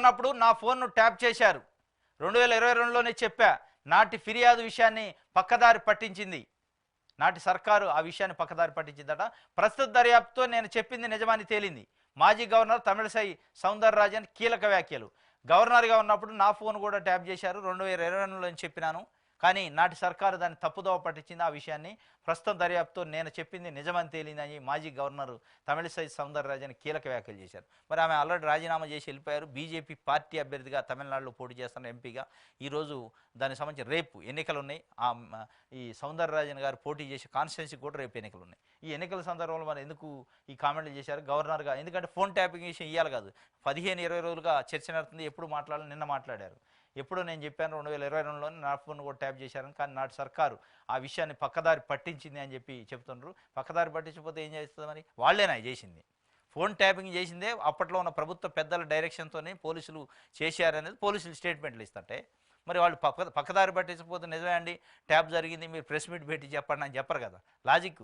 ఉన్నప్పుడు నా ఫోన్ను ట్యాప్ చేశారు. 2022లోనే చెప్పా. నాటి ఫిర్యాదు విషయాన్ని పక్కదారి పట్టించింది. నాటి సర్కారు ఆ విషయాన్ని పక్కదారి పట్టించిందట. ప్రస్తుత దర్యాప్తుతో నేను చెప్పింది నిజమని తేలింది. మాజీ గవర్నర్ తమిళసై సౌందరరాజన్ కీలక వ్యాఖ్యలు. గవర్నర్గా ఉన్నప్పుడు నా ఫోన్ కూడా ట్యాప్ చేశారు 2022లో అని చెప్పినాను. కానీ నాటి సర్కారు దాన్ని తప్పుదోవ పట్టించింది. ఆ విషయాన్ని ప్రస్తుతం దర్యాప్తుతో నేను చెప్పింది నిజమని తేలిందని మాజీ గవర్నర్ తమిళసై సౌందరరాజన్ కీలక వ్యాఖ్యలు చేశారు. మరి ఆమె ఆల్రెడీ రాజీనామా చేసి వెళ్ళిపోయారు. బీజేపీ పార్టీ అభ్యర్థిగా తమిళనాడులో పోటీ చేస్తున్న ఎంపీగా ఈరోజు దానికి సంబంధించి రేపు ఎన్నికలు ఉన్నాయి. ఈ సౌందరరాజన్ గారు పోటీ చేసే కాన్స్టిట్యున్సీకి కూడా రేపు ఎన్నికలు ఉన్నాయి. ఈ ఎన్నికల సందర్భంలో మరి ఎందుకు ఈ కామెంట్లు చేశారు గవర్నర్గా? ఎందుకంటే ఫోన్ ట్యాపింగ్ విషయం ఇవ్వాలి కాదు, 15-20 రోజులుగా చర్చ నడుతుంది. ఎప్పుడు మాట్లాడాలి? నిన్న మాట్లాడారు. ఎప్పుడో నేను చెప్పాను 2022లోనే నా ఫోన్ కూడా ట్యాప్ చేశారని. కానీ నాటి సర్కారు ఆ విషయాన్ని పక్కదారి పట్టించింది అని చెప్పి చెప్తున్నారు. పక్కదారి పట్టించకపోతే ఏం చేస్తుంది? మరి వాళ్ళేనా చేసింది? ఫోన్ ట్యాపింగ్ చేసిందే అప్పట్లో ఉన్న ప్రభుత్వ పెద్దల డైరెక్షన్తోనే పోలీసులు చేశారనేది పోలీసులు స్టేట్మెంట్లు ఇస్తుంటే, మరి వాళ్ళు పక్కదారి పట్టించకపోతే నిజమే అండి ట్యాప్ జరిగింది మీరు ప్రెస్ మీట్ పెట్టి చెప్పండి అని చెప్పరు కదా. లాజిక్